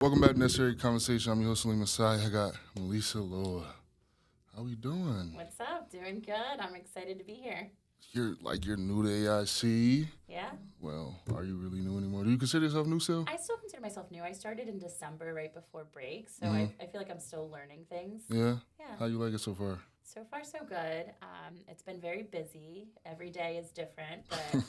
Welcome back to Necessary Conversation. I'm your host, Saleem Messiah. I got Melisa Loa. How we doing? What's up? Doing good. I'm excited to be here. You're new to AIC. Yeah. Well, are you really new anymore? Do you consider yourself new still? I still consider myself new. I started in December right before break, so Mm-hmm. I feel like I'm still learning things. Yeah. Yeah. How you like it so far? So far, so good. It's been very busy. Every day is different, but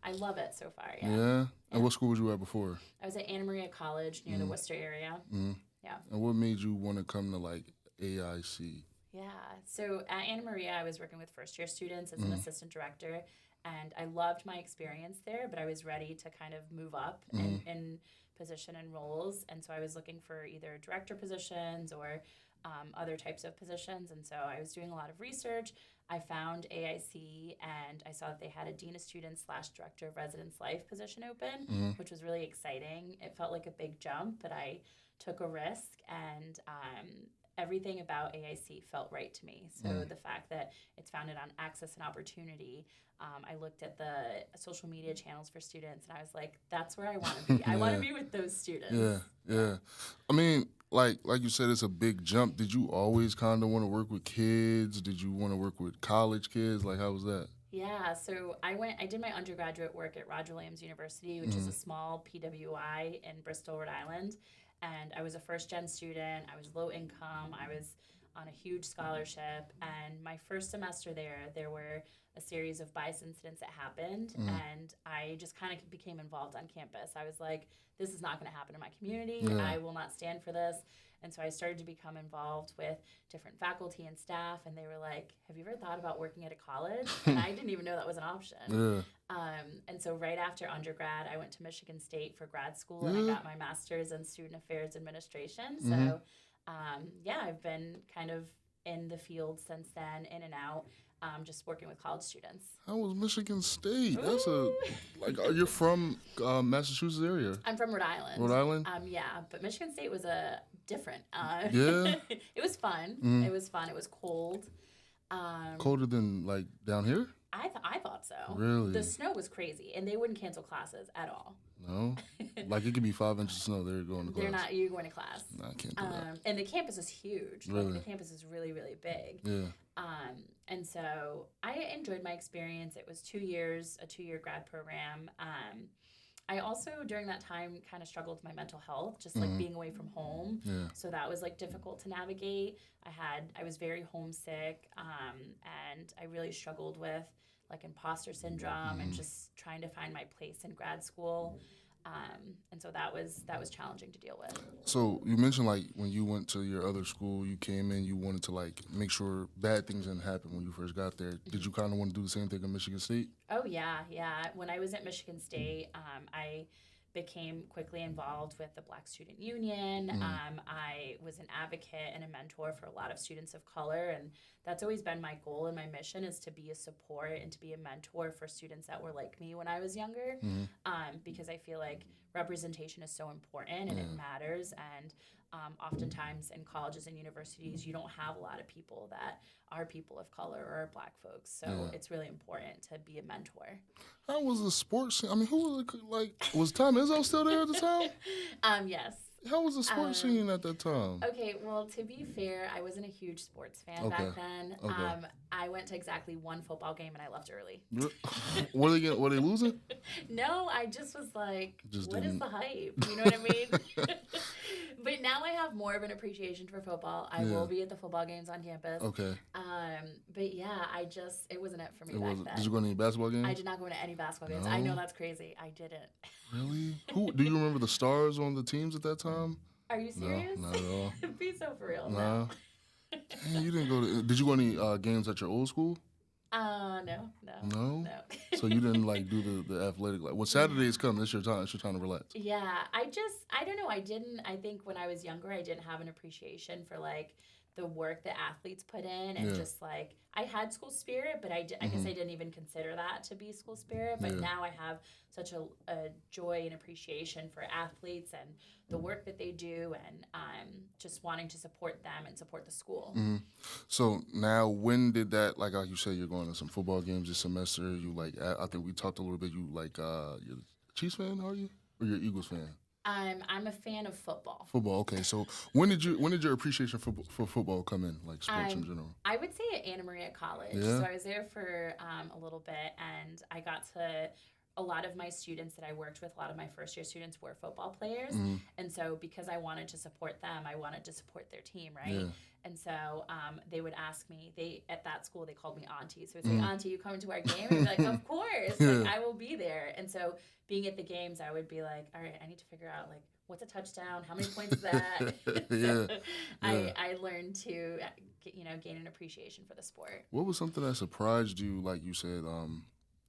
I love it so far. Yeah. Yeah. Yeah. And what school was you at before? I was at Anna Maria College near the Worcester area. Mm-hmm. Yeah. And what made you want to come to like AIC? Yeah. So at Anna Maria, I was working with first year students as an assistant director, and I loved my experience there, but I was ready to kind of move up in position and roles. And so I was looking for either director positions or other types of positions. And so I was doing a lot of research. I found AIC and I saw that they had a Dean of Students slash Director of Residence Life position open, which was really exciting. It felt like a big jump, but I took a risk and everything about AIC felt right to me. So the fact that it's founded on access and opportunity, I looked at the social media channels for students and I was like, that's where I want to be. I want to be with those students. Yeah. I mean, like you said, it's a big jump. Did you always kind of want to work with kids? Did you want to work with college kids? Like, how was that? Yeah, so I did my undergraduate work at Roger Williams University, which is a small PWI in Bristol, Rhode Island. And I was a first gen student. I was low income. I was on a huge scholarship. And my first semester there were a series of bias incidents that happened. And I just kind of became involved on campus. I was like, this is not going to happen in my community. Yeah. I will not stand for this. And so I started to become involved with different faculty and staff. And they were like, have you ever thought about working at a college? And I didn't even know that was an option. Yeah. And so right after undergrad, I went to Michigan State for grad school and I got my master's in student affairs administration. So, yeah, I've been kind of in the field since then, in and out, just working with college students. How was Michigan State? That's Ooh. you're from Massachusetts area. I'm from Rhode Island. Rhode Island? Yeah, but Michigan State was different. Yeah? It was fun. It was fun. It was cold. Colder than like down here? I thought so. Really? The snow was crazy, and they wouldn't cancel classes at all. No? Like it could be 5 inches of snow, they're going to class. They're not. You're going to class. No, I can't do that. And the campus is huge. Really? Like, the campus is really, really big. Yeah. And so I enjoyed my experience. It was 2 years, a 2-year grad program. I also, during that time, kind of struggled with my mental health, just like being away from home. Yeah. So that was like difficult to navigate. I was very homesick, and I really struggled with like imposter syndrome and just trying to find my place in grad school. And so that was challenging to deal with. So you mentioned like when you went to your other school, you came in, you wanted to like make sure bad things didn't happen when you first got there. Did you kind of want to do the same thing at Michigan State? Oh yeah. When I was at Michigan State, I became quickly involved with the Black Student Union. I was an advocate and a mentor for a lot of students of color, and that's always been my goal and my mission is to be a support and to be a mentor for students that were like me when I was younger, because I feel like representation is so important and it matters. And oftentimes in colleges and universities, you don't have a lot of people that are people of color or are Black folks. So it's really important to be a mentor. How was the sports scene? I mean, who was was Tom Izzo still there at the time? Yes. How was the sports scene at that time? Okay, well, to be fair, I wasn't a huge sports fan back then. I went to exactly one football game and I left early. Were they losing? No, I just was like, what is didn't. the hype? You know what I mean? But now I have more of an appreciation for football. I will be at the football games on campus. Okay. But yeah, it wasn't it for me It back wasn't. then. Did you go to any basketball games? I did not go to any basketball games. No? I know that's crazy. I didn't. Really? Who do you remember the stars on the teams at that time? Are you serious? No, not at all. Be so for real. No. Dang, you didn't go to. Did you go to any games at your old school? No. No. So you didn't like do the athletic like. Well, Saturdays come. It's your time. It's your time to relax. Yeah, I don't know. I think when I was younger, I didn't have an appreciation for like the work that athletes put in and just like I had school spirit, but I guess I didn't even consider that to be school spirit. But now I have such a joy and appreciation for athletes and the work that they do and just wanting to support them and support the school. So now, when did that? Like you said, you're going to some football games this semester. You like? I think we talked a little bit. You like? You're a Chiefs fan, are you? Or you're an Eagles fan? I'm a fan of football. Football. Okay. So when did your appreciation for football come in, like sports in general? I would say at Anna Maria College. Yeah. So I was there for a little bit, and I got to. A lot of my students that I worked with, a lot of my first year students were football players. And so because I wanted to support them, I wanted to support their team, right? Yeah. And so they would ask me, at that school, they called me auntie. So they would say, auntie, you coming to our game? And I'd be like, of course, like, I will be there. And so being at the games, I would be like, all right, I need to figure out, like, what's a touchdown? How many points is that? Yeah. I learned to, gain an appreciation for the sport. What was something that surprised you? Like you said,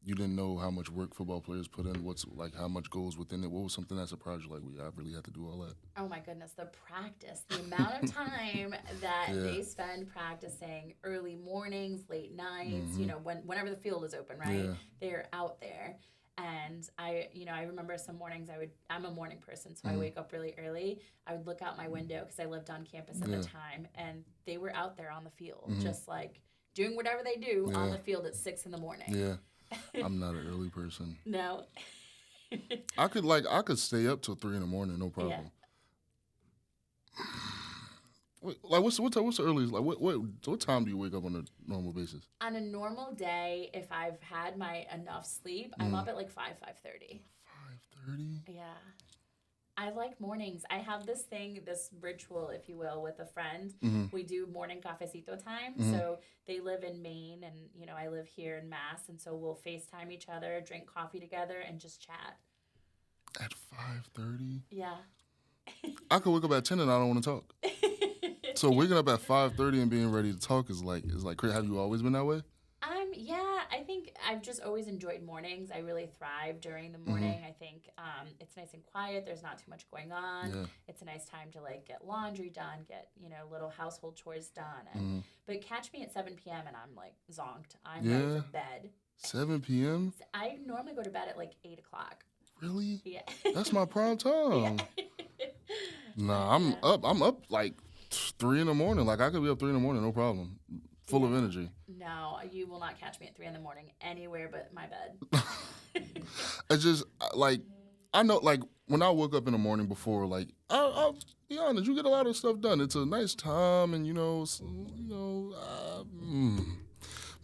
you didn't know how much work football players put in. What's like how much goes within it? What was something that surprised you? Like, I really had to do all that. Oh my goodness, the practice, the amount of time that they spend practicing, early mornings, late nights. Whenever the field is open, right? Yeah. They're out there. And I remember some mornings I'm a morning person, so I wake up really early. I would look out my window because I lived on campus at the time, and they were out there on the field, just like doing whatever they do on the field at 6 a.m. Yeah. I'm not an early person. No. I could stay up till 3 a.m, no problem. Yeah. Wait, like what's the earliest? Like what time do you wake up on a normal basis? On a normal day, if I've had my enough sleep, I'm up at like 5:30. 5:30. Yeah. I like mornings. I have this ritual, if you will, with a friend. We do morning cafecito time. So they live in Maine, and I live here in Mass, and so we'll FaceTime each other, drink coffee together, and just chat. At 5:30. Yeah. I could wake up at 10 and I don't want to talk. So waking up at 5:30 and being ready to talk is like crazy. Have you always been that way? Yeah, I think I've just always enjoyed mornings. I really thrive during the morning. I think it's nice and quiet. There's not too much going on. Yeah. It's a nice time to like get laundry done, get little household chores done. And, but catch me at 7 p.m. and I'm like zonked. I'm ready for bed. 7 p.m. I normally go to bed at like 8 o'clock. Really? Yeah. That's my prime time. Nah, I'm up like 3 a.m. Like I could be up 3 a.m, no problem. Full of energy. No, you will not catch me at 3 a.m. anywhere but my bed. It's just like I know, like when I woke up in the morning before, like I'll be honest, you get a lot of stuff done. It's a nice time, and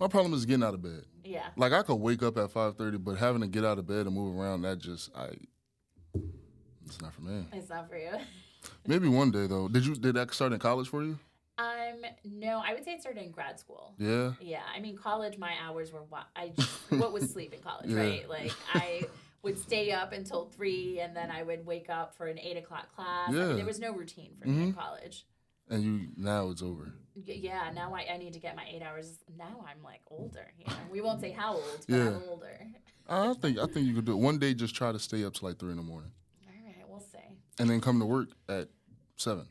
my problem is getting out of bed. Yeah. Like I could wake up at 5:30, but having to get out of bed and move around, it's not for me. It's not for you. Maybe one day though. Did that start in college for you? No, I would say it started in grad school. Yeah. Yeah, I mean, college, my hours were what was sleep in college, right? Like I would stay up until 3, and then I would wake up for an 8 o'clock class. Yeah. I mean, there was no routine for me in college. And now it's over. Yeah, now I need to get my 8 hours. Now I'm like older. We won't say how old, but I'm older. I think you could do it. One day, just try to stay up till like 3 a.m. All right, we'll see. And then come to work at 7.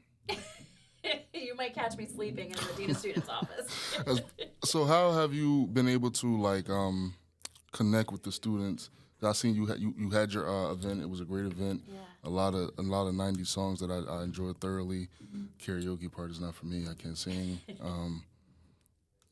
You might catch me sleeping in the dean of students' office. So how have you been able to like connect with the students? I seen you had your event. It was a great event. Yeah. A lot of 90s songs that I enjoyed thoroughly. Karaoke part is not for me. I can't sing.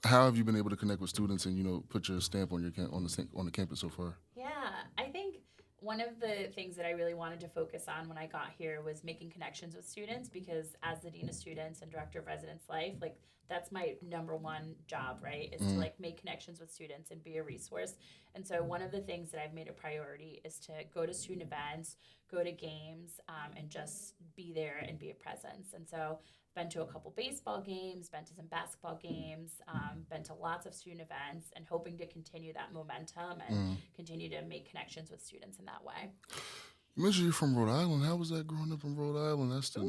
How have you been able to connect with students and put your stamp on the campus so far? Yeah, I think one of the things that I really wanted to focus on when I got here was making connections with students, because as the Dean of Students and Director of Residence Life, like that's my number one job, right? Is to like make connections with students and be a resource. And so one of the things that I've made a priority is to go to student events, go to games, and just be there and be a presence. And so been to a couple baseball games, been to some basketball games, been to lots of student events, and hoping to continue that momentum and continue to make connections with students in that way. You mentioned you're from Rhode Island. How was that growing up in Rhode Island? That's the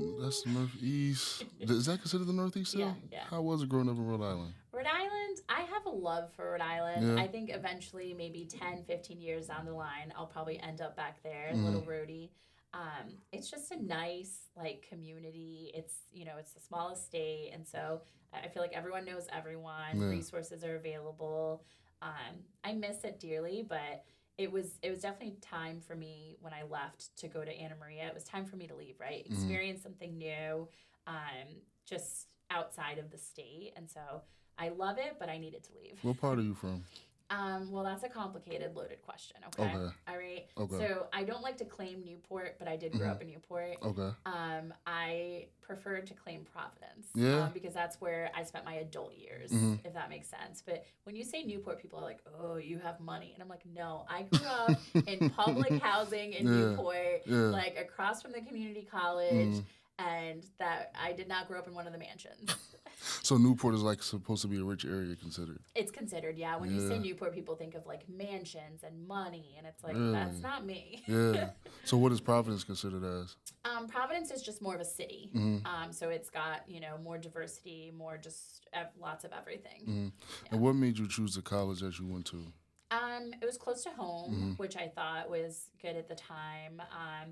Northeast. Is that considered the Northeast still? Yeah. How was it growing up in Rhode Island? Rhode Island, I have a love for Rhode Island. Yeah. I think eventually, maybe 10, 15 years down the line, I'll probably end up back there, Little Rhodey. It's just a nice community. It's it's the smallest state, and so I feel like everyone knows everyone. Yeah. Resources are available. I miss it dearly, but it was definitely time for me when I left to go to Anna Maria. It was time for me to leave, right? Experience something new, just outside of the state, and so I love it, but I needed to leave. What part are you from? Well, that's a complicated, loaded question. Okay. Okay. All right. Okay. So I don't like to claim Newport, but I did grow up in Newport. Okay. I prefer to claim Providence. Yeah. Because that's where I spent my adult years, if that makes sense. But when you say Newport, people are like, "Oh, you have money," and I'm like, "No, I grew up in public housing in Newport, like across from the community college." And that I did not grow up in one of the mansions. So Newport is like supposed to be a rich area considered. It's considered, yeah. When you say Newport, people think of like mansions and money, and it's like that's not me. Yeah. So what is Providence considered as? Providence is just more of a city. So it's got more diversity, more just lots of everything. Yeah. And what made you choose the college that you went to? It was close to home, which I thought was good at the time.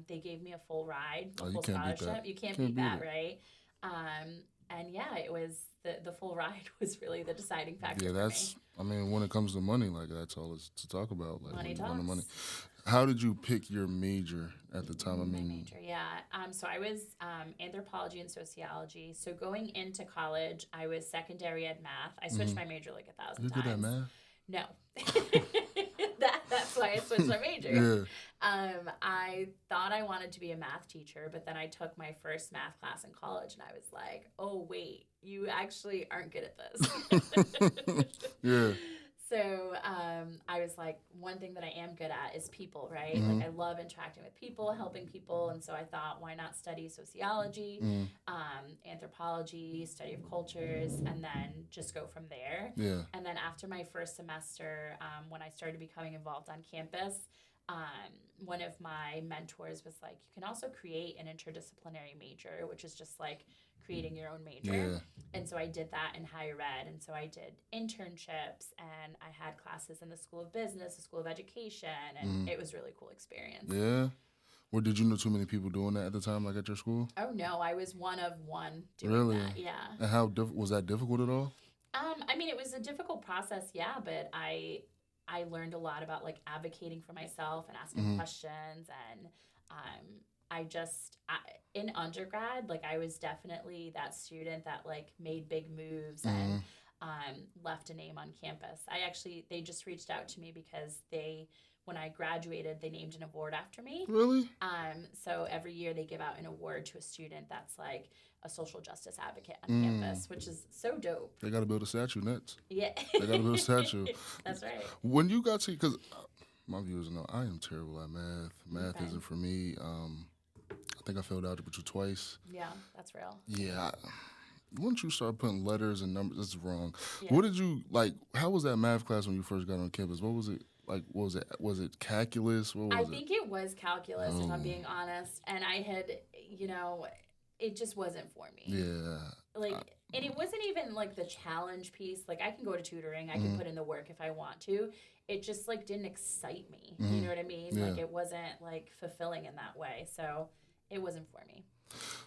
They gave me a full ride, a full scholarship. You can't beat that, right? And yeah, it was the full ride was really the deciding factor. Yeah, I mean, when it comes to money, like that's all it's to talk about. Like money talks. Money. How did you pick your major at the time? My major, yeah. So I was anthropology and sociology. So going into college, I was secondary ed math. I switched my major like 1,000 times. You're good at math? No. That's why I switched my major. I thought I wanted to be a math teacher, but then I took my first math class in college, and I was like, oh, wait, you actually aren't good at this. Yeah. So I was like, one thing that I am good at is people, right? Like I love interacting with people, helping people. And so I thought, why not study sociology, anthropology, study of cultures, and then just go from there. Yeah. And then after my first semester, when I started becoming involved on campus, one of my mentors was like, you can also create an interdisciplinary major, which is just like creating your own major. Yeah. And so I did that in higher ed. And so I did internships, and I had classes in the School of Business, the School of Education, and it was a really cool experience. Yeah. Well, did you know too many people doing that at the time, like at your school? Oh, no. I was one of one doing that. Yeah. And how was that difficult at all? I mean, it was a difficult process, yeah, but I learned a lot about like advocating for myself and asking questions, and in undergrad, like I was definitely that student that like made big moves and left a name on campus. They just reached out to me because when I graduated, they named an award after me. Really? So every year they give out an award to a student that's like a social justice advocate on campus, which is so dope. They got to build a statue next. Yeah. They got to build a statue. That's right. When you got to, because my viewers know I am terrible at math. Math isn't for me. I think I failed algebra twice. Yeah, that's real. Yeah. Once you start putting letters and numbers, that's wrong. Yeah. What did you, like, how was that math class when you first got on campus? What was it? Like, what was it? Was it calculus? What was I think it was calculus, if I'm being honest. And I had, it just wasn't for me. Yeah. And it wasn't even, like, the challenge piece. Like, I can go to tutoring. I can put in the work if I want to. It just, like, didn't excite me. You know what I mean? Yeah. Like, it wasn't, like, fulfilling in that way. So it wasn't for me.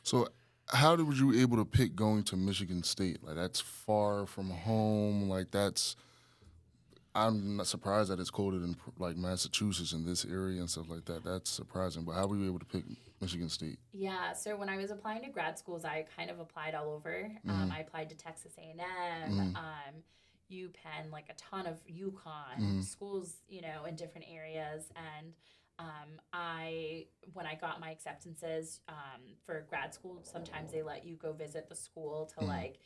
So how were you able to pick going to Michigan State? Like, that's far from home. Like, I'm not surprised that it's quoted in, like, Massachusetts in this area and stuff like that. That's surprising. But how were you able to pick Michigan State? Yeah, so when I was applying to grad schools, I kind of applied all over. I applied to Texas A&M, UPenn, like a ton of UConn, schools, in different areas. And when I got my acceptances for grad school, sometimes they let you go visit the school to like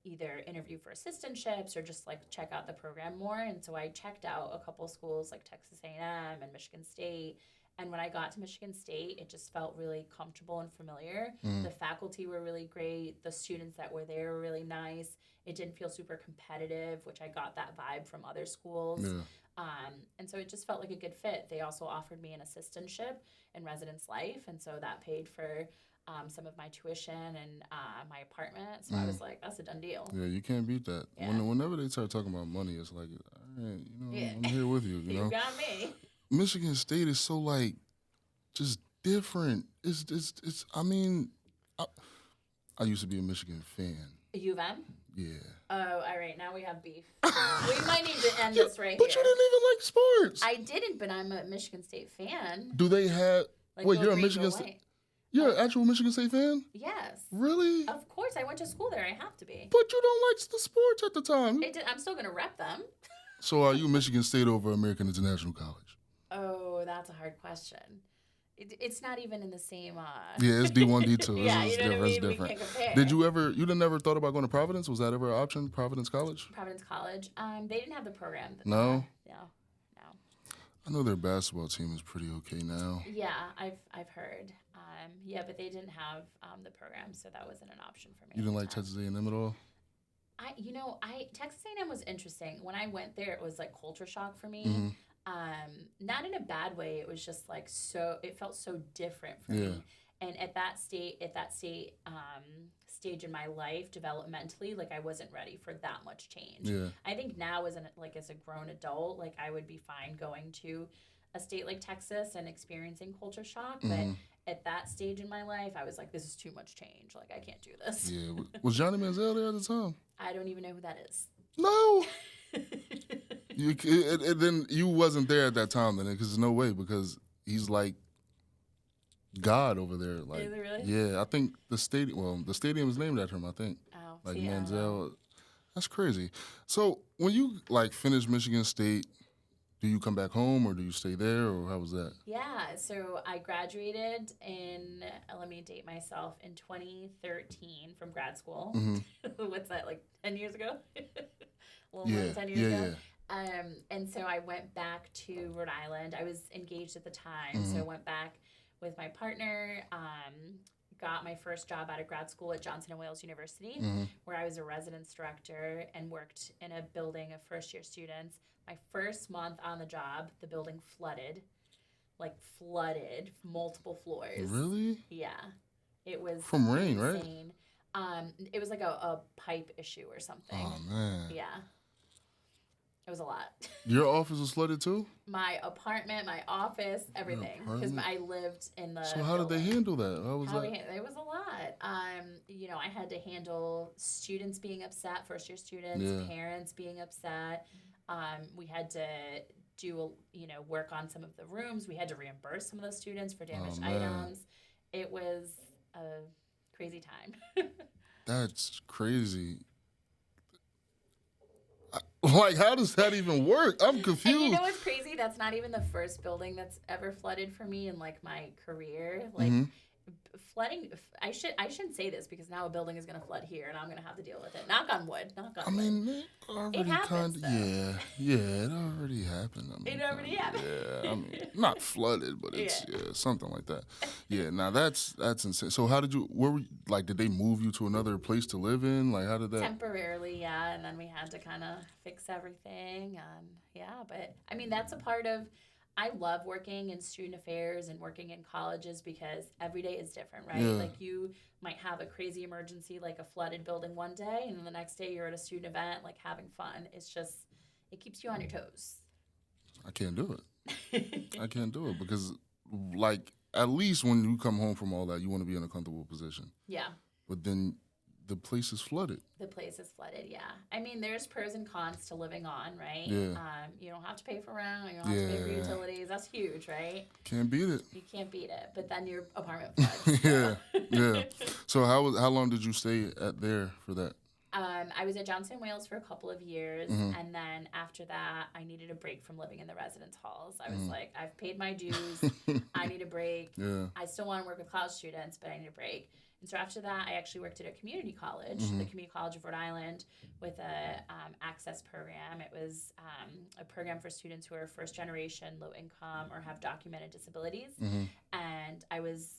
either interview for assistantships or just like check out the program more. And so I checked out a couple schools like Texas A&M and Michigan State. And when I got to Michigan State, it just felt really comfortable and familiar. The faculty were really great. The students that were there were really nice. It didn't feel super competitive, which I got that vibe from other schools. Yeah. And so it just felt like a good fit. They also offered me an assistantship in residence life, and so that paid for some of my tuition and my apartment. So I was like, that's a done deal. Yeah, you can't beat that. Yeah. Whenever they start talking about money, it's like, all right, I'm here with you. You got me. Michigan State is so like just different. It's. I mean, I used to be a Michigan fan. U of M? Yeah. Oh, all right. Now we have beef. We might need to end this right but here. But you didn't even like sports. I didn't, but I'm a Michigan State fan. Do they have? Like, wait, you're a Michigan State. You're an actual Michigan State fan? Yes. Really? Of course. I went to school there. I have to be. But you don't like the sports at the time. I'm still going to rep them. So are you Michigan State over American International College? Oh, that's a hard question. It's not even in the same. Yeah, it's D1, D2. This Yeah, is you know what I different. It's mean. We different. can't compare. Did you ever? You didn't ever thought about going to Providence? Was that ever an option? Providence College? Providence College. They didn't have the program. No. No, no. I know their basketball team is pretty okay now. Yeah, I've heard. Yeah, but they didn't have the program, so that wasn't an option for me. You didn't like Texas A&M at all? I Texas A&M was interesting. When I went there, it was like culture shock for me. Mm-hmm. Not in a bad way. It was just like it felt so different for Yeah. me. And at that stage in my life, developmentally, like I wasn't ready for that much change. Yeah. I think now as a grown adult, like I would be fine going to a state like Texas and experiencing culture shock, but at that stage in my life, I was like, this is too much change. Like I can't do this. Yeah. Was Johnny Manziel there at the time? I don't even know who that is. No. Then you wasn't there at that time then, because there's no way, because he's like God over there. Like, is it really? Yeah, I think the stadium is named after him, I think. Oh, Like see, I don't know. Manziel. That's crazy. So when you like finish Michigan State, do you come back home or do you stay there, or how was that? Yeah, so I graduated let me date myself, in 2013 from grad school. What's that, like 10 years ago? A little more than 10 years ago. And so I went back to Rhode Island. I was engaged at the time, so I went back with my partner, got my first job out of grad school at Johnson & Wales University, where I was a residence director and worked in a building of first-year students. My first month on the job, the building flooded, multiple floors. Really? Yeah. It was From rain, right? insane. It was like a pipe issue or something. Oh, man. Yeah. It was a lot. Your office was flooded too? My apartment, my office, everything. Because I lived in the So how did they handle that? How was that? It was a lot. I had to handle students being upset, first-year students, parents being upset. We had to do, work on some of the rooms. We had to reimburse some of those students for damaged items. It was a crazy time. That's crazy. Like, how does that even work? I'm confused. And you know what's crazy? That's not even the first building that's ever flooded for me in like my career. Like flooding, I shouldn't say this because now a building is going to flood here and I'm going to have to deal with it. Knock on wood. Knock on wood. mean, it already It happens, it already happened. It already happened. Yeah, I mean, not flooded, but it's something like that. Yeah, now that's insane. So how did you? Where were you, like? Did they move you to another place to live in? Like, how did that? Temporarily, yeah, and then we had to kind of fix everything. But I mean, that's a part of. I love working in student affairs and working in colleges because every day is different, right? Yeah. Like you might have a crazy emergency, like a flooded building one day, and then the next day you're at a student event, like having fun. It's just, it keeps you on your toes. I can't do it. I can't do it because, like, at least when you come home from all that, you want to be in a comfortable position. Yeah. But then the place is flooded. The place is flooded, yeah. I mean, there's pros and cons to living on, right? Yeah. You don't have to pay for rent. You don't have to pay for utilities. That's huge, right? Can't beat it. You can't beat it. But then your apartment floods. Yeah. So how long did you stay there for that? I was at Johnson & Wales for a couple of years, and then after that, I needed a break from living in the residence halls. I was like, I've paid my dues. I need a break. Yeah. I still want to work with college students, but I need a break. And so after that, I actually worked at a community college, the Community College of Rhode Island, with a access program. It was a program for students who are first generation, low income, or have documented disabilities. And I was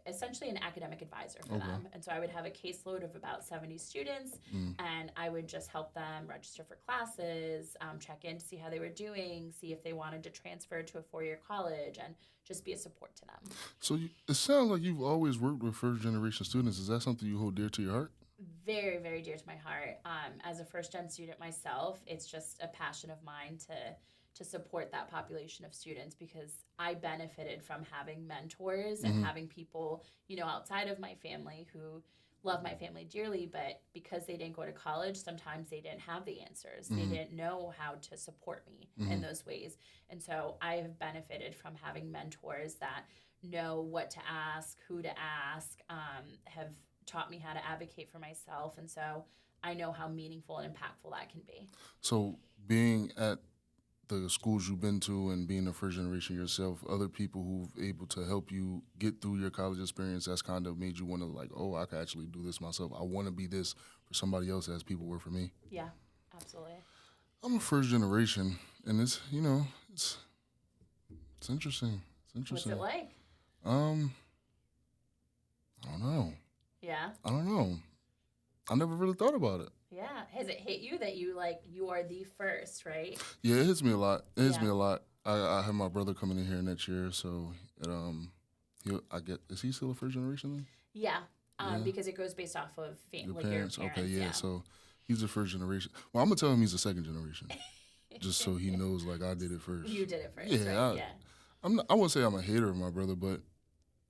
essentially an academic advisor for them. And so I would have a caseload of about 70 students, and I would just help them register for classes, check in to see how they were doing, see if they wanted to transfer to a four-year college, and just be a support to them. So it sounds like you've always worked with first-generation students. Is that something you hold dear to your heart? Very, very dear to my heart. As a first-gen student myself, it's just a passion of mine to support that population of students because I benefited from having mentors and having people, outside of my family who love my family dearly, but because they didn't go to college, sometimes they didn't have the answers. They didn't know how to support me in those ways. And so I have benefited from having mentors that know what to ask, who to ask, have taught me how to advocate for myself. And so I know how meaningful and impactful that can be. So being at the schools you've been to and being a first generation yourself, other people who've able to help you get through your college experience, that's kind of made you want to like, oh, I could actually do this myself. I want to be this for somebody else as people were for me. Yeah, absolutely. I'm a first generation, and it's it's interesting. It's What's interesting. it like? Um, I don't know. Yeah. I don't know. I never really thought about it. Yeah. Has it hit you that you are the first, right? Yeah, it hits me a lot. It hits Yeah. me a lot. I have my brother coming in here next year, so is he still a first generation then? Yeah. Yeah. Because it goes based off of Your your parents. parents. Okay, yeah. Yeah. So he's a first generation. Well, I'm gonna tell him he's a second generation, just so he knows like I did it first. You did it first, Yeah, right? Yeah. I wouldn't say I'm a hater of my brother, but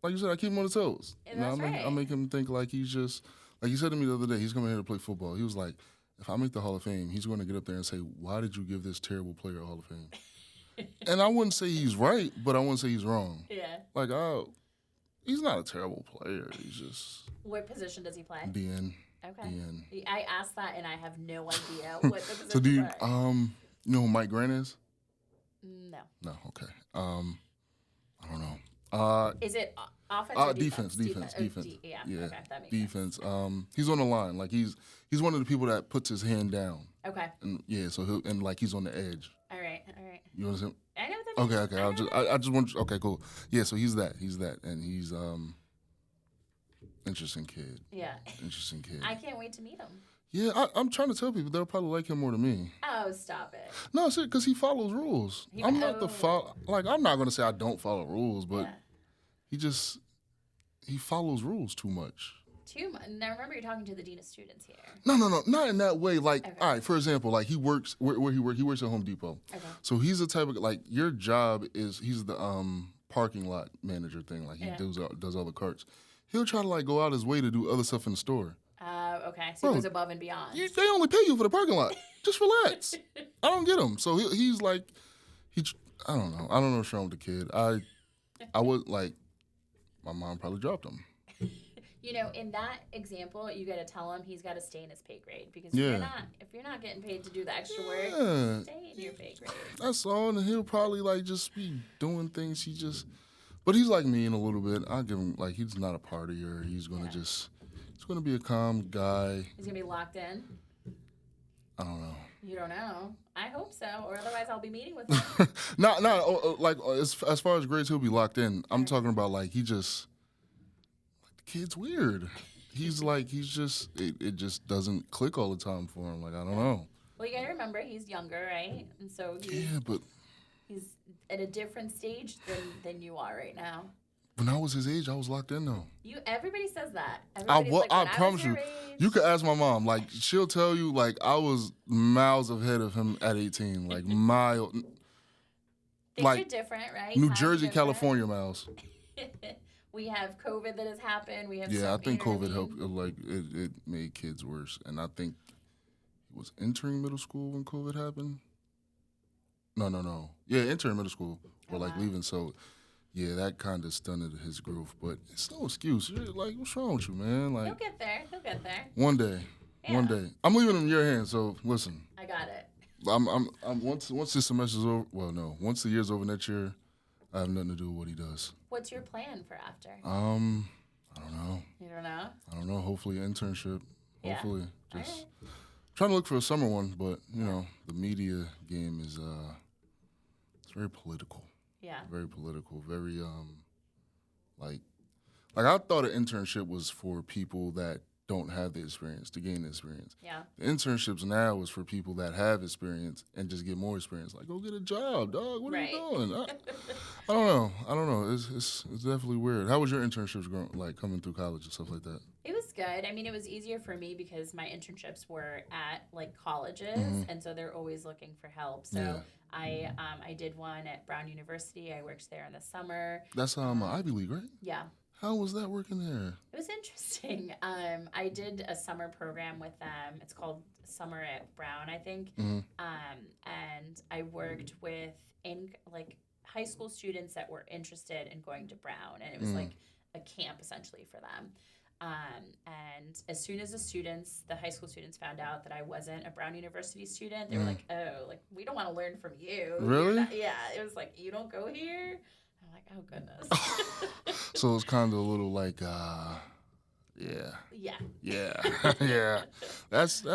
like you said, I keep him on his toes. And that's I right. make him think like he's just like he said to me the other day. He's coming here to play football. He was like, if I make the Hall of Fame, he's going to get up there and say, "Why did you give this terrible player a Hall of Fame?" And I wouldn't say he's right, but I wouldn't say he's wrong. Yeah. Like, he's not a terrible player. He's just What position does he play? DN. Okay. DN. I asked that and I have no idea what the position So do you are. you know who Mike Grant is? No. No. Okay. I don't know. Is it offense or Defense. defense? Oh, Defense. yeah. Yeah. Okay, that makes Defense. sense. He's on the line. Like he's one of the people that puts his hand down. Okay. And yeah, so he's on the edge. All right. You understand? I know what that means. Okay. I just want. Okay, cool. Yeah, so he's that, and he's interesting kid. Yeah. Interesting kid. I can't wait to meet him. Yeah, I'm trying to tell people they'll probably like him more than me. Oh, stop it. No, it's because he follows rules. I'm not I'm not gonna say I don't follow rules, but Yeah. he follows rules too much. Too much. Now remember, you're talking to the dean of students here. No, not in that way. Like, Okay. all right, for example, like he works where he works. He works at Home Depot. Okay. So he's the type of like your job is he's the parking lot manager thing. Like he Yeah. does all the carts. He'll try to like go out his way to do other stuff in the store. Okay. So Bro, it goes above and beyond. They only pay you for the parking lot. Just relax. I don't get him. So he's like, I don't know. I don't know what's wrong with the kid. I would like, my mom probably dropped him. You know, in that example, you got to tell him he's got to stay in his pay grade because Yeah. if you're not getting paid to do the extra work, Yeah. stay in your pay grade. That's all. And he'll probably like just be doing things but he's like me in a little bit. I'll give him like, he's not a partier. He's going to he's going to be a calm guy. He's gonna be locked in. I don't know. You don't know. I hope so, or otherwise I'll be meeting with him. Like as far as grades, he'll be locked in. I'm talking about like the kid's weird. It just doesn't click all the time for him. Like I don't know. Well, you gotta remember he's younger, right? And so But he's at a different stage than you are right now. when I was his age, I was locked in though. Everybody says that. I Everybody's like, when promise was you. your age. You could ask my mom. Like she'll tell you. Like I was miles ahead of him at 18. Like miles. Things like are different, right? New Times are Jersey, different. California miles. We have COVID that has happened. We have Yeah, I some think COVID intervene. helped. Like it made kids worse, and I think he was entering middle school when COVID happened. No. Yeah, entering middle school or like wow. leaving. So, yeah, that kind of stunted his growth. But it's no excuse. You're like, what's wrong with you, man? Like, He'll get there. He'll get there. one day, one day. I'm leaving it in your hands. So listen. I got it. I'm once this semester's over. Well, no, once the year's over next year, I have nothing to do with what he does. What's your plan for after? I don't know. You don't know? I don't know. Hopefully, an internship. Yeah. Hopefully, All just right. trying to look for a summer one. But you know, the media game is it's very political. Yeah. Very political. Very like I thought an internship was for people that don't have the experience to gain the experience. Yeah. The internships now is for people that have experience and just get more experience. Like, go get a job, dog. What are you doing? I don't know. It's definitely weird. How was your internships like coming through college and stuff like that? It was good. I mean, it was easier for me because my internships were at like colleges, and so they're always looking for help. So I did one at Brown University. I worked there in the summer. That's Ivy League, right? Yeah. How was that working there? It was interesting. I did a summer program with them. It's called Summer at Brown, I think. And I worked with high school students that were interested in going to Brown, and it was like a camp essentially for them. And as soon as the high school students found out that I wasn't a Brown University student, they were like, oh, like, we don't want to learn from you. Really? Yeah, it was like, you don't go here? I'm like, oh, goodness. So it's kind of a little like, yeah. Yeah. That's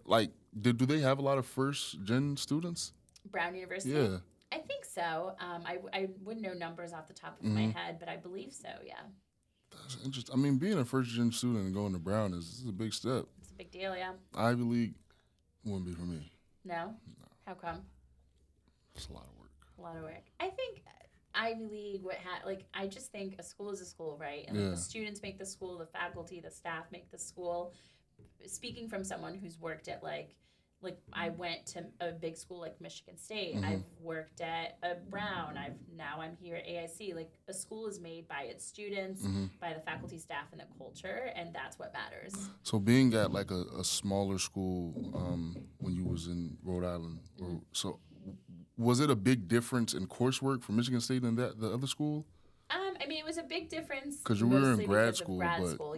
like, do they have a lot of first gen students? Brown University? Yeah. I think so. I wouldn't know numbers off the top of my head, but I believe so, yeah. That's interesting. I mean, being a first gen student and going to Brown is a big step. It's a big deal, yeah. Ivy League wouldn't be for me. No? How come? It's a lot of work. A lot of work. I think Ivy League, I just think a school is a school, right? And like, the students make the school, the faculty, the staff make the school. Speaking from someone who's worked at like I went to a big school like Michigan State. I've worked at a Brown. I'm here at AIC. Like, a school is made by its students, by the faculty, staff, and the culture, and that's what matters. So being at like a smaller school, when you was in Rhode Island, so was it a big difference in coursework for Michigan State and the other school? I mean, it was a big difference because you were in grad school.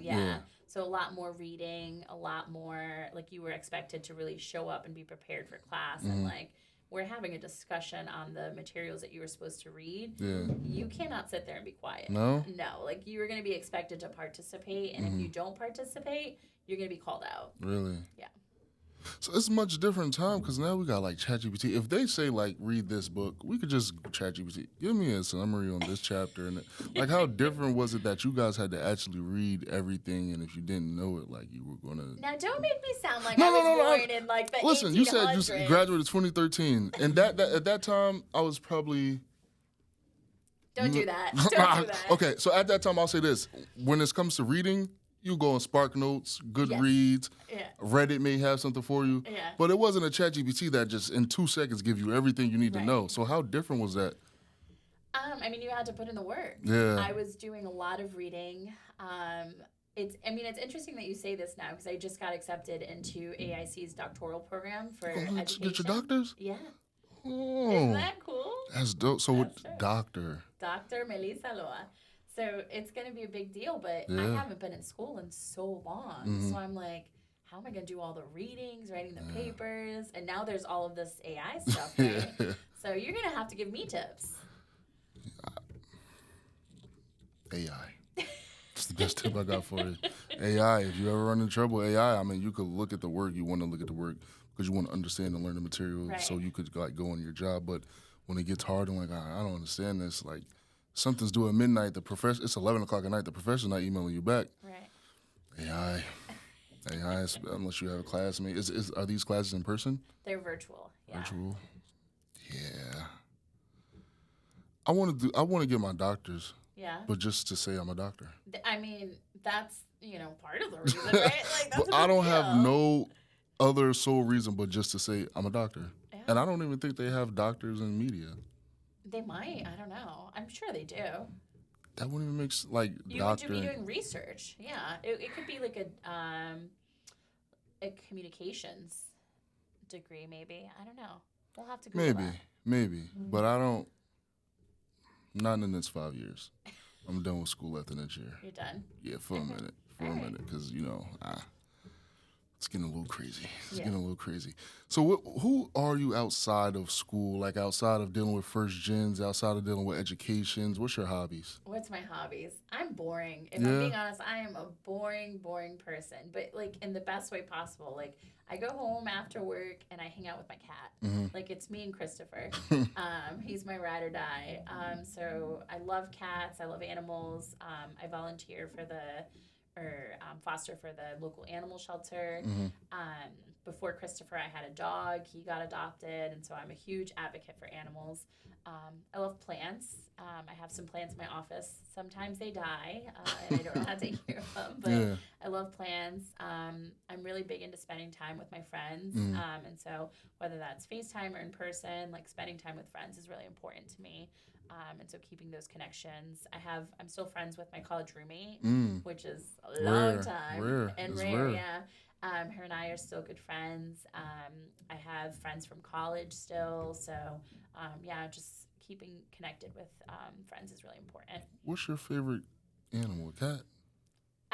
Yeah. So a lot more reading, a lot more, like, you were expected to really show up and be prepared for class. And, like, we're having a discussion on the materials that you were supposed to read. Yeah. You cannot sit there and be quiet. No? No. Like, you are going to be expected to participate. And if you don't participate, you're going to be called out. Really? Yeah. So it's a much different time because now we got like ChatGPT. If they say like read this book, we could just ChatGPT. Give me a summary on this chapter and like how different was it that you guys had to actually read everything, and if you didn't know it, like you were gonna. Now don't make me sound like I was born in like the 1800s. Listen, you said you graduated 2013, and that at that time I was probably. Don't do that. Don't do that. Okay, so at that time I'll say this: when it comes to reading. You go on Spark Notes, Goodreads, Reddit may have something for you. Yeah. But it wasn't a ChatGPT that just in 2 seconds give you everything you need to know. So how different was that? I mean, you had to put in the work. Yeah. I was doing a lot of reading. It's interesting that you say this now because I just got accepted into AIC's doctoral program for education. Get your doctors? Yeah. Oh. Isn't that cool? That's dope. So what doctor? Dr. Melisa Loa. So it's going to be a big deal, but I haven't been in school in so long. So I'm like, how am I going to do all the readings, writing the papers? And now there's all of this AI stuff, right? So you're going to have to give me tips. AI. It's the best tip I got for you. AI, if you ever run into trouble, AI, I mean, you could look at the work. You want to look at the work because you want to understand and learn the material so you could like go on your job. But when it gets hard, I'm like, I don't understand this. Like, something's due at midnight. It's 11 o'clock at night. The professor's not emailing you back. Right. AI, unless you have a classmate. Are these classes in person? They're virtual. Yeah. Virtual. Yeah. I want to get my doctors. Yeah. But just to say I'm a doctor. I mean, that's part of the reason, right? Like, that's but I don't have no other sole reason but just to say I'm a doctor. Yeah. And I don't even think they have doctors in media. They might. I don't know. I'm sure they do. That wouldn't even make like you would be doing research. Yeah, it could be like a communications degree, maybe. I don't know. We'll have to Google that. Maybe. But I don't. Not in the next 5 years. I'm done with school after next year. You're done. Yeah, for a minute. Because it's getting a little crazy. Getting a little crazy. So who are you outside of school, like outside of dealing with first gens, outside of dealing with educations? What's your hobbies? What's my hobbies? I'm boring. If I'm being honest, I am a boring person. But, like, in the best way possible. Like, I go home after work and I hang out with my cat. Like, it's me and Christopher. He's my ride or die. So I love cats. I love animals. I volunteer for foster for the local animal shelter. Before Christopher, I had a dog. He got adopted, and so I'm a huge advocate for animals. I love plants. I have some plants in my office. Sometimes they die, and I don't know how to take care of them, but I love plants. I'm really big into spending time with my friends, and so whether that's FaceTime or in person, like spending time with friends is really important to me. And so keeping those connections. I'm still friends with my college roommate, which is a long time. Rare. Yeah. Her and I are still good friends. I have friends from college still. So, just keeping connected with friends is really important. What's your favorite animal? A cat?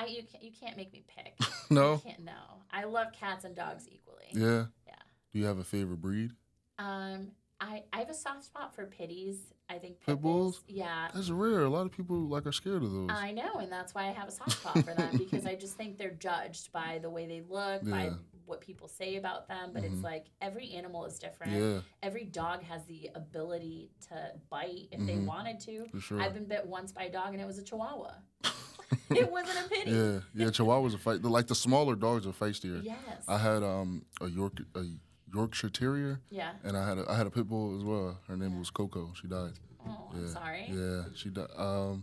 You can't make me pick. No? You can't. No, I love cats and dogs equally. Yeah. Yeah. Do you have a favorite breed? I have a soft spot for pitties. I think Pit pit bulls. bulls? Yeah. That's rare. A lot of people like are scared of those. I know, and that's why I have a soft spot for them because I just think they're judged by the way they look, by Yeah. what people say about them. But it's like every animal is different. Yeah, Every dog has the ability to bite if they Mhm. wanted to. for sure. I've been bit once by a dog, and it was a Chihuahua. It wasn't a pity. Yeah. Chihuahuas are fight. Like the smaller dogs are feistier. Yes. I had a Yorkshire Terrier, Yeah. and I had a pit bull as well. Her name was Coco. She died. Oh, Yeah. I'm sorry. Yeah, she died.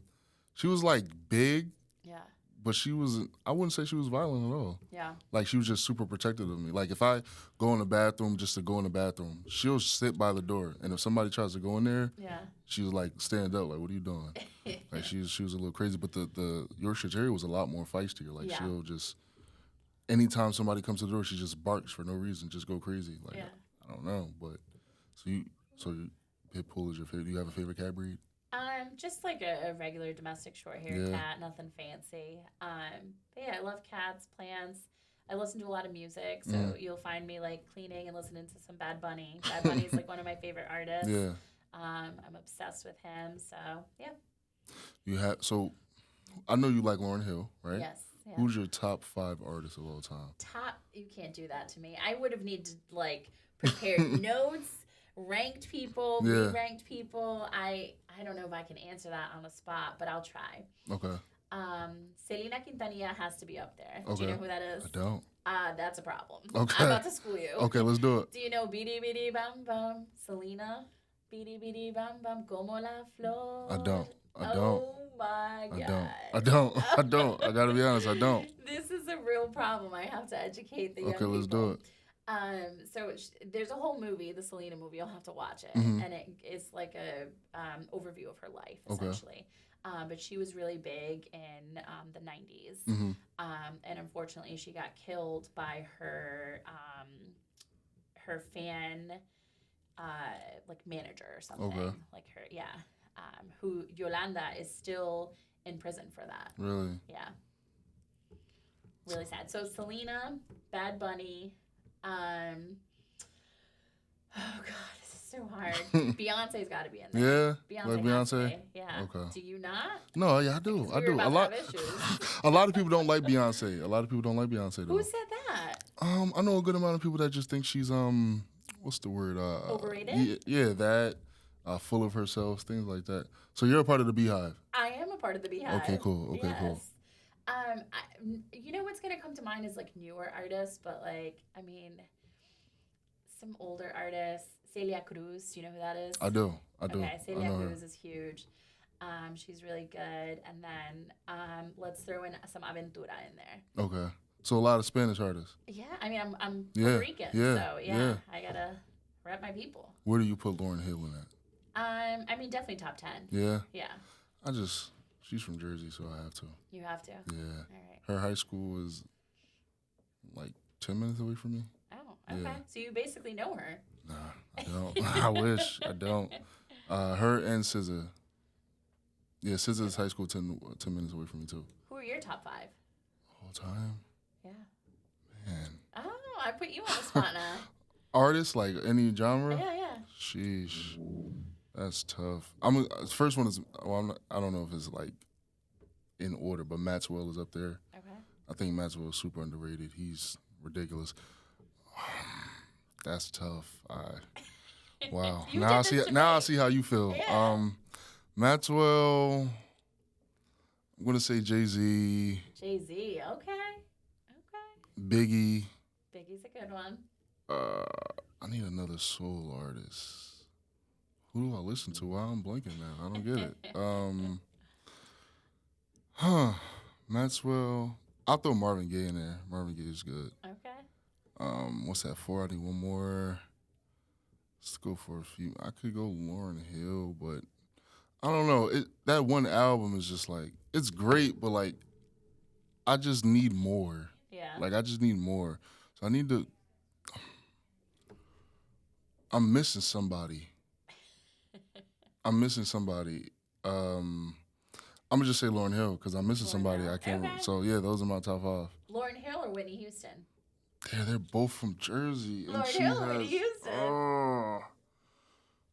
She was like big, Yeah. but she wasn't. I wouldn't say she was violent at all. Yeah. Like she was just super protective of me. Like if I go in the bathroom just to go in the bathroom, she'll sit by the door, and if somebody tries to go in there, Yeah. she was like stand up, like what are you doing? Like she was a little crazy. But the Yorkshire Terrier was a lot more feistier. Like Yeah. she'll just anytime somebody comes to the door, she just barks for no reason, just go crazy. Like Yeah. I don't know, but so pit bull is your favorite. Do you have a favorite cat breed? Just like a regular domestic short-haired Yeah. cat, nothing fancy. But yeah, I love cats, plants. I listen to a lot of music, so you'll find me like cleaning and listening to some Bad Bunny. Bad Bunny is like one of my favorite artists. Yeah. I'm obsessed with him, so yeah. You have so I know you like Lauryn Hill, right? Yes. Yeah. Who's your top 5 artists of all time? You can't do that to me. I would have needed like prepared notes, ranked people, Yeah. re-ranked people. I don't know if I can answer that on the spot, but I'll try. Okay. Selena Quintanilla has to be up there. Do Okay. you know who that is? I don't. That's a problem. Okay. I'm about to school you. Okay, let's do it. Do you know Bidi Bidi Bam Bam? Selena? Bidi Bidi Bam Bam como la flor. I don't. Oh my God. I don't. I gotta be honest, I don't. This is a real problem. I have to educate the young Okay, let's people. do it. There's a whole movie, the Selena movie. You'll have to watch it, Mhm. and it's like a overview of her life Okay. essentially. But she was really big in the '90s, hmm and unfortunately, she got killed by her fan like manager or something. Okay. Like her, yeah. Who Yolanda is still in prison for that. Really? Yeah. Really sad. So Selena, Bad Bunny, oh God, this is so hard. Beyonce's got to be in there. Yeah. Beyonce. Like has to Beyonce? be. Yeah. Okay. Do you not? No, yeah, I do. Because I we do. were A about lot. to have issues. A lot of people don't like Beyonce. A lot of people don't like Beyonce though. Who said that? I know a good amount of people that just think she's what's the word? Overrated? Yeah, that. Full of herself, things like that. So you're a part of the Beehive. I am a part of the Beehive. Okay, cool. Okay, cool. You know what's gonna come to mind is like newer artists, but like I mean, some older artists. Celia Cruz, do you know who that is? I do. Okay, I Celia know her. Cruz is huge. She's really good, and then let's throw in some Aventura in there. Okay. So a lot of Spanish artists. Yeah, I mean I'm Yeah, Puerto Rican, yeah, so yeah. I gotta rep my people. Where do you put Lauryn Hill in that? I mean definitely top 10. Yeah. Yeah, She's from Jersey, so I have to. you have to. Yeah. All right. Her high school was like 10 minutes away from me. Oh, okay. Yeah. So you basically know her. Nah, I don't. I wish. I don't. Her and SZA. Yeah, SZA's high school 10 minutes away from me too. Who are your top 5? Whole time? Yeah. Man. Oh, I put you on the spot now. Artists, like any genre? Yeah. Sheesh. That's tough. First one is, well, I don't know if it's like in order, but Maxwell is up there. Okay. I think Maxwell is super underrated. He's ridiculous. That's tough. Wow. You Now I did see. this to Now I me. see how you feel. Yeah. Maxwell. I'm gonna say Jay-Z, Jay-Z. Okay. Biggie. Biggie's a good one. I need another soul artist. Who do I listen to? Wow, I'm blanking now. I don't get it. Maxwell. I'll throw Marvin Gaye in there. Marvin Gaye is good. Okay. What's that? 4? I need one more. Let's go for a few. I could go Lauryn Hill, but I don't know. That one album is just like, it's great, but like, I just need more. Yeah. Like, I just need more. So I need to. I'm missing somebody. I'm I'm gonna just say Lauryn Hill because I'm missing Lauryn somebody. Hill. I can't. Okay. So yeah, those are my top 5. Lauryn Hill or Whitney Houston? Yeah, they're both from Jersey, and Lauryn she Hill or has. Whitney Houston? Oh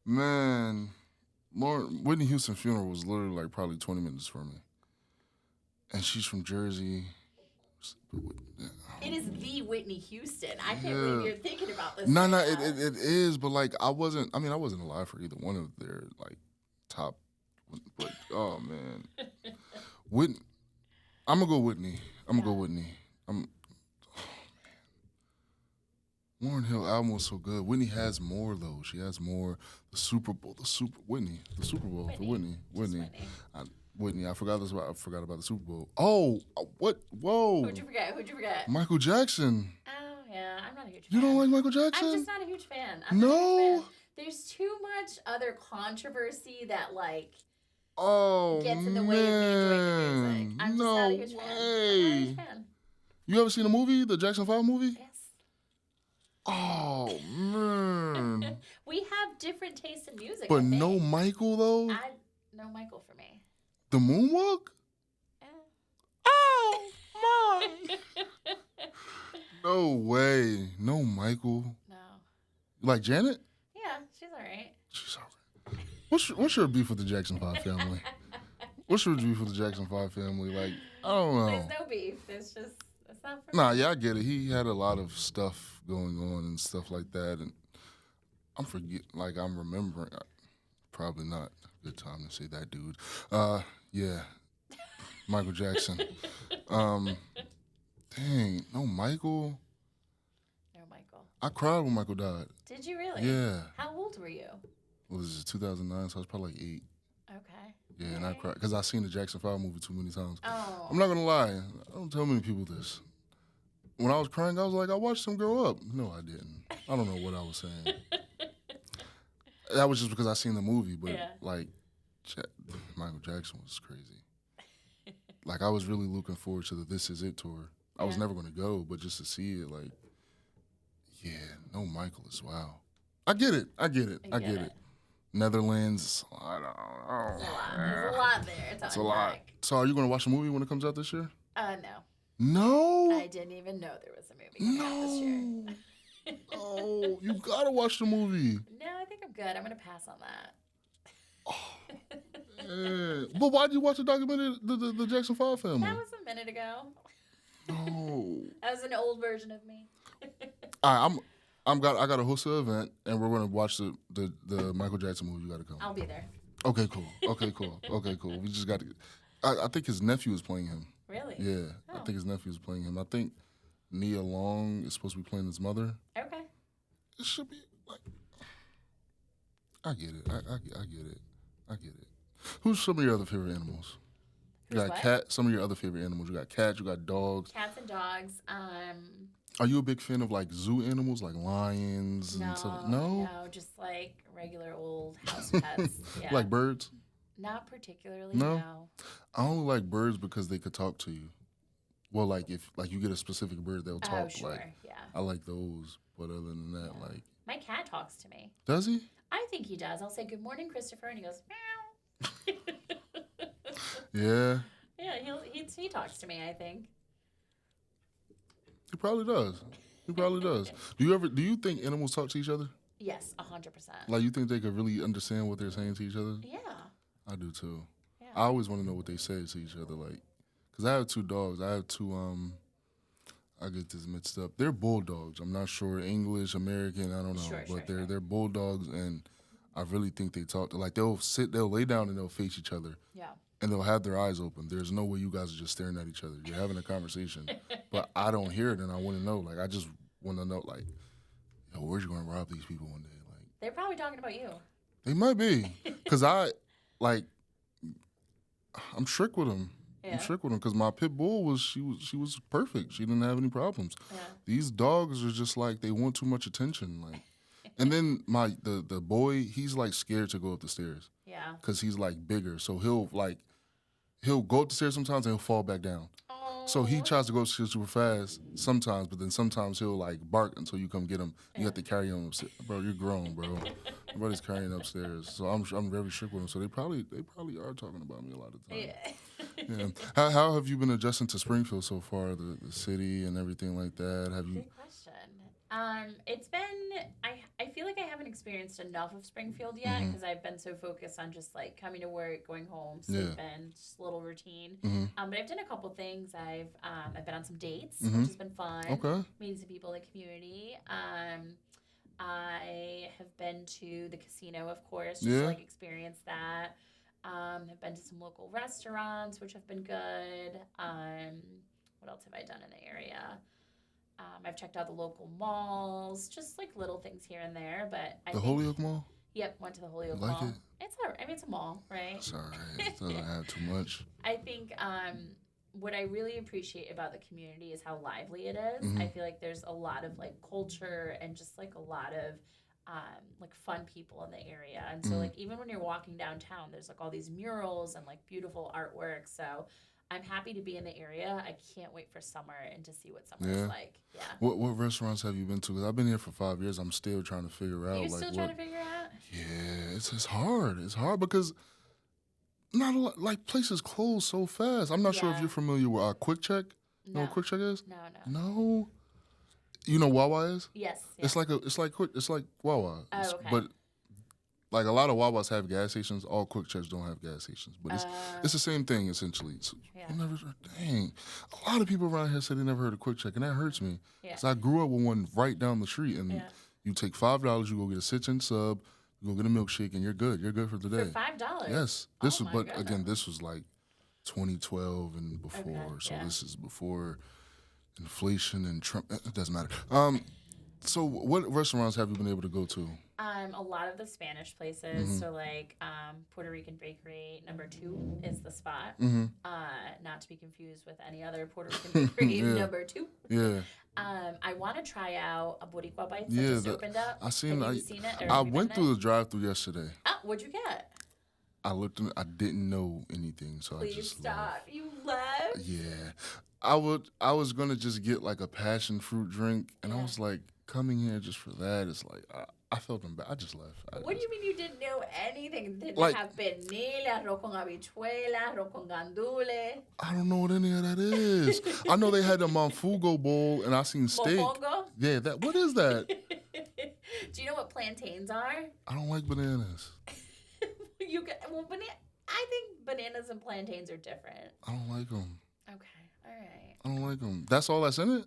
man, Whitney Houston funeral was literally like probably 20 minutes from me, and she's from Jersey. It is the Whitney Houston. I can't believe you're thinking about this. No, right no, now. it is, but like I wasn't alive for either one of their like top. But oh man, Whitney. I'm gonna go Whitney. I'm gonna go Whitney. Lauryn Hill album was so good. Whitney has more though. She has more. The Super Bowl. The Super Bowl for Whitney. Whitney. I forgot about the Super Bowl. Oh, what? Whoa. Who'd you forget? Michael Jackson. Oh yeah, I'm not a huge fan. You don't like Michael Jackson? I'm just not a huge fan. No. There's too much other controversy that like Oh, gets in the way of me enjoying the music. I'm just not a huge fan. I'm not a huge fan. You ever seen the movie, the Jackson 5 movie? Yes. Oh man. We have different tastes in music. But no Michael though. No Michael for me. The Moonwalk? Oh my. No way. No Michael. No. You like Janet? Yeah, she's all right. She's all right. What's your beef with the Jackson 5 family? What's your beef with the Jackson 5 family? Like, I don't know. There's no beef. It's not for Nah, me. yeah, I get it. He had a lot of stuff going on and stuff like that, and I'm remembering. Probably not a good time to say that, dude. Yeah, Michael Jackson. Dang, no Michael. No Michael. I cried when Michael died. Did you really? Yeah. How old were you? What was it, 2009? So I was probably like 8. Okay. Yeah, and I cried because I seen the Jackson 5 movie too many times. Oh. I'm not gonna lie. I don't tell many people this. When I was crying, I was like, I watched him grow up. No, I didn't. I don't know what I was saying. That was just because I seen the movie, but like, Michael Jackson was crazy. Like, I was really looking forward to the This Is It tour. I was never gonna go, but just to see it, like, yeah, no Michael is wow. I get it. I get it. Netherlands, I don't know. There's a lot there. It's a lot. So are you going to watch the movie when it comes out this year? No. No? I didn't even know there was a movie coming out this year. Oh, you got to watch the movie. No, I think I'm good. I'm going to pass on that. Yeah. But why did you watch the documentary, the Jackson 5 family? That was a minute ago. No. That was an old version of me. All right, I got to host an event, and we're going to watch the Michael Jackson movie. You got to come. I'll be there. Okay, cool. We just got to. I think his nephew is playing him. Really? Yeah, I think his nephew is playing him. I think Nia Long is supposed to be playing his mother. Okay. It should be like. I get it. I get it. Who's some of your other favorite animals? You got cat. Some of your other favorite animals. You got cats. You got dogs. Cats and dogs. Are you a big fan of like zoo animals, like lions and stuff? No, just like regular old house pets. Yeah. Like birds? Not particularly. No? No. I only like birds because they could talk to you. Well, like if like you get a specific bird, they'll talk. Oh, sure. Like, yeah. I like those, but other than that, like. My cat talks to me. Does he? I think he does. I'll say good morning, Christopher, and he goes meow. Yeah. Yeah, he talks to me. I think. He probably does. Do you think animals talk to each other? Yes, 100%. Like, you think they could really understand what they're saying to each other? Yeah. I do too. Yeah. I always want to know what they say to each other, like, because I have 2 dogs. I have 2, I get this mixed up. They're bulldogs. I'm not sure English, American, I don't know. But they're bulldogs, and I really think they talk. Like, they'll lay down and they'll face each other. Yeah. And they'll have their eyes open. There's no way you guys are just staring at each other. You're having a conversation. But I don't hear it, and I want to know. Like, I just want to know, like, yo, where's you going to rob these people one day? Like, they're probably talking about you. They might be. Because I'm strict with them. Yeah. I'm strict with them because my pit bull she was perfect. She didn't have any problems. Yeah. These dogs are just like, they want too much attention. Like, and then the boy, he's like scared to go up the stairs. Yeah. Because he's like bigger. So he'll go up the stairs sometimes and he'll fall back down. Oh. So he tries to go upstairs super fast sometimes, but then sometimes he'll like bark until you come get him. You have to carry him upstairs. Bro, you're grown, bro. Nobody's carrying upstairs. So I'm very strict with him. So they probably are talking about me a lot of times. Yeah. Yeah. How have you been adjusting to Springfield so far, the city and everything like that? Have you? Good question. It's been I feel like I haven't experienced enough of Springfield yet Mm-hmm. because I've been so focused on just like coming to work, going home, Yeah. sleeping, just a little routine. Mm-hmm. But I've done a couple things. I've been on some dates, Mm-hmm. which has been fun. Okay. Meeting some people in the community. I have been to the casino, of course, just to Yeah. like experience that. Have been to some local restaurants, which have been good. What else have I done in the area? I've checked out the local malls, just like little things here and there. But I The think, Holyoke Mall. yep, went to the Holyoke Like Mall. it? It's all right. I mean, it's a mall, right? It's all right. It doesn't have too much. I think what I really appreciate about the community is how lively it is. Mm-hmm. I feel like there's a lot of like culture and just like a lot of like fun people in the area. And so like even when you're walking downtown, there's like all these murals and like beautiful artwork. So I'm happy to be in the area. I can't wait for summer and to see what summer is like. Yeah. What restaurants have you been to? Because I've been here for 5 years. I'm still trying to figure out. You're like, still trying to figure out? Yeah, it's hard. It's hard because not a lot, like places close so fast. I'm not sure if Yeah. you're familiar with Quick Check. You know No. what Quick Check is? No. No. You know Wawa is? Yes. Yeah. It's like Wawa. Oh, okay. But like a lot of Wawas have gas stations. All Quick Checks don't have gas stations. But it's the same thing essentially. So Yeah. you never, dang. A lot of people around here say they never heard of Quick Check, and that hurts me. Yeah. Because I grew up with one right down the street, and you take $5, you go get a 6-inch sub, you go get a milkshake, and you're good. You're good for the day. For $5? Yes. Goodness. Again, this was like 2012 and before. Okay, So yeah. this is before inflation and Trump. It doesn't matter. So what restaurants have you been able to go to? A lot of the Spanish places. So like Puerto Rican Bakery, number 2 is the spot. Not to be confused with any other Puerto Rican bakery, number 2. Yeah. I want to try out a Boricua Bites Yeah, that just opened up. I seen. Have you seen it? Or I have you went been through there? the drive-through yesterday. Oh, what'd you get? I looked. I didn't know anything, so I Please just stop. You left? Yeah, I was gonna just get like a passion fruit drink, and I was like, coming here just for that. It's like I felt bad. I just left. What do you mean you didn't know anything? Didn't Like- have pernil, arroz con habichuela, arroz con gandule, I don't know what any of that is. I know they had the Monfugo bowl, and I seen steak. mofongo? Yeah, that. What is that? Do you know what plantains are? I don't like bananas. I think bananas and plantains are different. I don't like them. Okay, all right. I don't like them. That's all that's in it.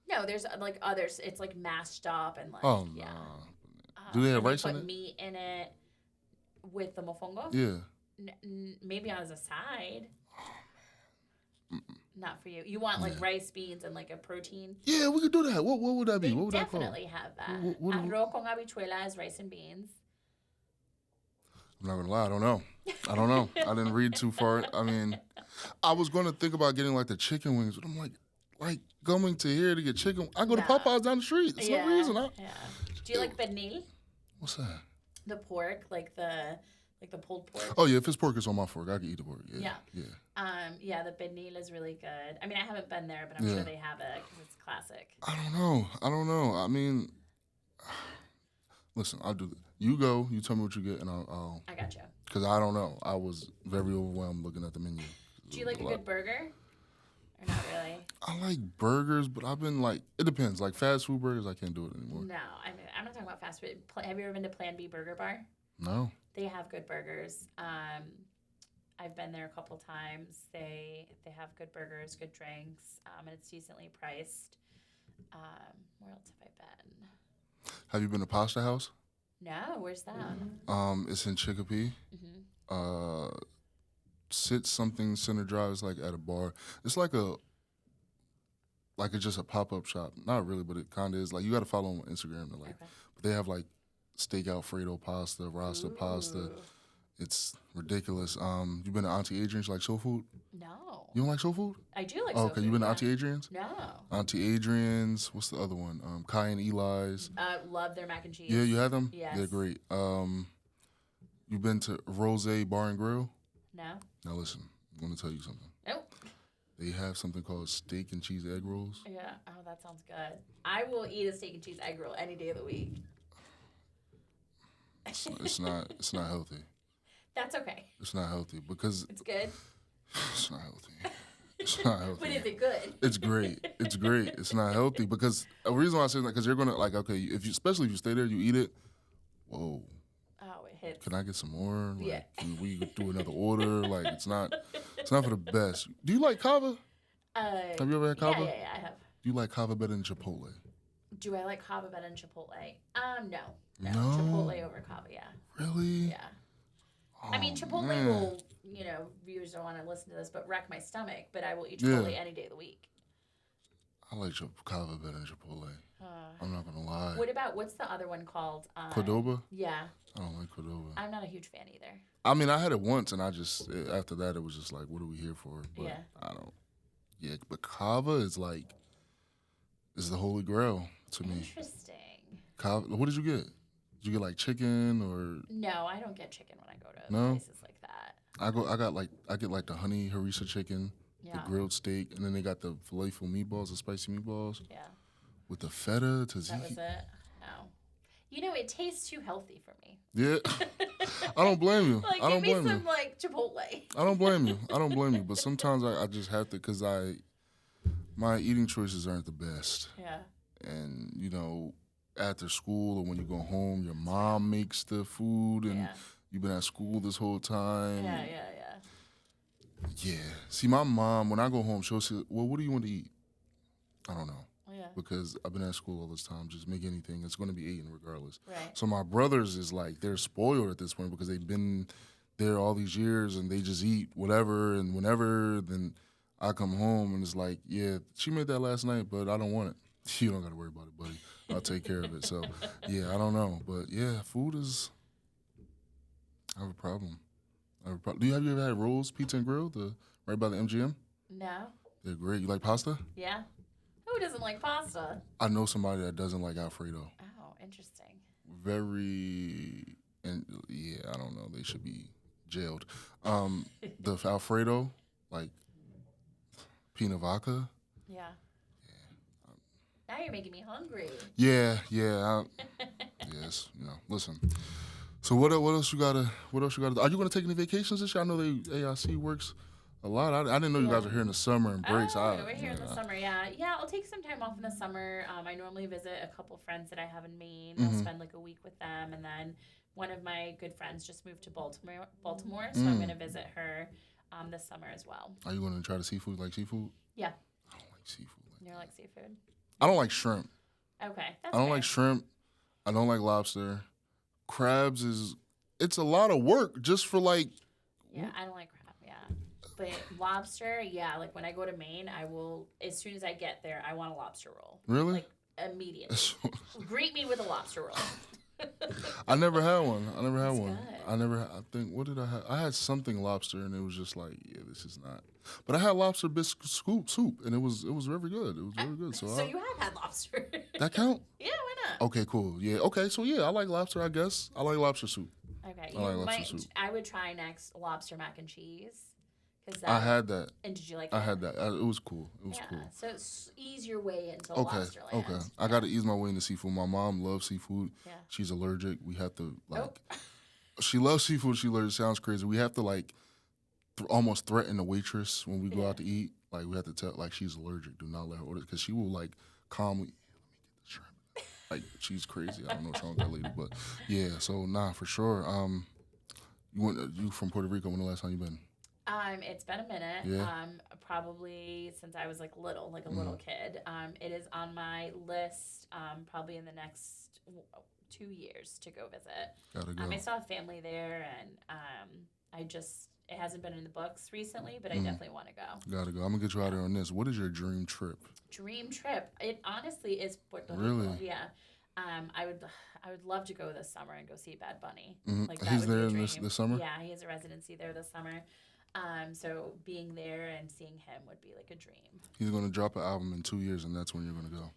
No, there's like others. It's like mashed up and like Oh yeah. nah. Do they have and rice put in it? meat in it with the mofongo. Yeah. Maybe as a side. Not for you. You want like rice, beans, and like a protein. Yeah, we could do that. What would that be? They What would that call? definitely have that. What- Arroz con habichuela is rice and beans. I'm not gonna lie, I don't know. I didn't read too far. I mean, I was gonna think about getting like the chicken wings, but I'm like going to here to get chicken. I go to Nah. Popeyes down the street. There's no reason. Yeah. Do you like pernil? What's that? The pork, like the pulled pork. Oh yeah, if it's pork, it's on my fork. I can eat the pork. Yeah. Yeah, the pernil is really good. I mean, I haven't been there, but I'm sure they have it because it's classic. I don't know. I mean, listen, I'll do it. You go. You tell me what you get, and I'll. I got you. Because I don't know. I was very overwhelmed looking at the menu. Do you like a good burger? Or not really? I like burgers, but I've been like, it depends. Like fast food burgers, I can't do it anymore. No, I mean, I'm not talking about fast food. Have you ever been to Plan B Burger Bar? No. They have good burgers. I've been there a couple times. They have good burgers, good drinks, and it's decently priced. Where else have I been? Have you been to Pasta House? No, where's that? It's in Chicopee. Sit something Center Drive is like at a bar. It's like it's just a pop-up shop. Not really, but it kind of is. Like you got to follow them on Instagram. They're like, but they have like steak Alfredo pasta, rasta pasta. It's ridiculous. You been to Auntie Adrian's? You like soul food? No. You don't like soul food? I do like Oh, soul okay. food, You been to yeah. Auntie Adrian's? No. Auntie Adrian's. What's the other one? Kai and Eli's. Love their mac and cheese. Yeah, you had them? Yes. They're great. You been to Rose Bar and Grill? No. Now listen, I'm going to tell you something. Nope. They have something called steak and cheese egg rolls. Yeah. Oh, that sounds good. I will eat a steak and cheese egg roll any day of the week. It's not healthy. That's okay. It's not healthy because It's good. It's not healthy. It's not healthy. But is it good? It's great. It's great. It's not healthy because the reason why I say that because you're gonna like okay if you especially if you stay there you eat it. Whoa. Oh, it hits. Can I get some more? Like, Yeah. Can we do another order? Like it's not for the best. Do you like kava? Have you ever had kava? Yeah, I have. Do you like kava better than Chipotle? Do I like kava better than Chipotle? No. No? Chipotle over kava, yeah. Really? Yeah. Oh, I mean, Chipotle man. will, viewers don't want to listen to this, but wreck my stomach. But I will eat Chipotle any day of the week. I like kava better than Chipotle. I'm not gonna lie. What's the other one called? Cordoba? Yeah. I don't like Cordoba. I'm not a huge fan either. I mean, I had it once, and after that, it was just like, what are we here for? But Yeah. I don't. Yeah, but kava is the holy grail to me. Interesting. Kava. What did you get? Did you get like chicken or? No, I don't get chicken when I go to No? places like that. I get like the honey harissa chicken, the Yeah. grilled steak, and then they got the falafel meatballs, the spicy meatballs Yeah. with the feta That was tzatziki. it. No. It tastes too healthy for me. Yeah, I don't blame you. Like, I don't give me blame you. some, Chipotle. I don't blame you. I don't blame you. But sometimes I just have to because my eating choices aren't the best. Yeah. And, after school or when you go home, your mom makes the food and Yeah. you've been at school this whole time. Yeah. Yeah. See, my mom, when I go home, she'll say, well, what do you want to eat? I don't know. Yeah. Because I've been at school all this time. Just make anything. It's going to be eaten regardless. Right. So my brothers is like, they're spoiled at this point because they've been there all these years and they just eat whatever and whenever. Then I come home and it's like, yeah, she made that last night, but I don't want it. You don't got to worry about it, buddy. I'll take care of it. So, yeah, I don't know. But, yeah, food is – I have a problem. Have you ever had Rolls Pizza and Grill, right by the MGM? No. They're great. You like pasta? Yeah. Who doesn't like pasta? I know somebody that doesn't like Alfredo. Oh, interesting. And yeah, I don't know. They should be jailed. The Alfredo, like peanut vodka. Yeah. Now you're making me hungry. Yeah. Yes, listen. So what else you gotta do? Are you gonna take any vacations this year? I know AIC works a lot. I didn't know you guys are here in the summer and breaks. We're here in the summer, yeah. Yeah, I'll take some time off in the summer. I normally visit a couple friends that I have in Maine. I'll spend like a week with them. And then one of my good friends just moved to Baltimore, so I'm going to visit her this summer as well. Are you going to try the seafood? Like seafood? Yeah. I don't like seafood. You don't like seafood? I don't like shrimp. Okay, that's I don't fair. like shrimp. I don't like lobster. Crabs it's a lot of work just for like. Yeah, I don't like crab, yeah. But lobster, yeah, like when I go to Maine, I will, as soon as I get there, I want a lobster roll. Really? Like immediately. Greet me with a lobster roll. I never had one. Good. I think, what did I have? I had something lobster and it was just like, yeah, this is not. But I had lobster biscuit soup and it was very good. It was very good. So you have had lobster. That count? Yeah, why not? Okay, cool. Yeah, okay, so yeah, I like lobster, I guess. I like lobster soup. Okay, I like lobster soup. I would try next lobster mac and cheese. I had that. And did you like I that? had that. It was cool. It was cool. So ease your way into Okay, lobster land. okay. I got to ease my way into seafood. My mom loves seafood. Yeah. She's allergic. We have to, Nope. she loves seafood. She's allergic. Sounds crazy. We have to, almost threaten the waitress when we go out to eat. Like, we have to tell, she's allergic. Do not let her order. Because she will, calmly, let me get the shrimp. She's crazy. I don't know what's wrong with that lady. But, yeah, so, for sure. You from Puerto Rico. When the last time you been? It's been a minute. Yeah. Probably since I was little, a little kid. It is on my list. Probably in the next 2 years to go visit. Gotta go. I still have family there, and it hasn't been in the books recently, but I definitely want to go. Gotta go. I'm gonna get you out there on this. What is your dream trip? Dream trip. It honestly is Puerto Rico. Really? Yeah. I would love to go this summer and go see Bad Bunny. Mm-hmm. That He's would be there a in dream. this summer? Yeah, he has a residency there this summer. So being there and seeing him would be like a dream. He's going to drop an album in 2 years, and that's when you're going to go.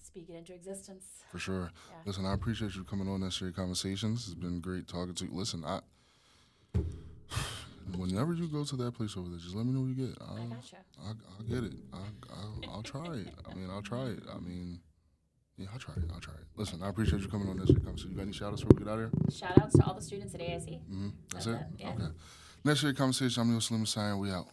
Speak it into existence. For sure. Yeah. Listen, I appreciate you coming on Necessary Conversations. It's been great talking to you. Listen, whenever you go to that place over there, just let me know what you get. I gotcha. I'll get it. I'll try it. I'll try it. Yeah, I'll try it. Listen, I appreciate you coming on Necessary Conversations. You got any shout-outs before we get out of here? Shout outs to all the students at AIC. That's it? Yeah. Okay. Necessary Conversation. I'm your Saleem Messiah, and we out.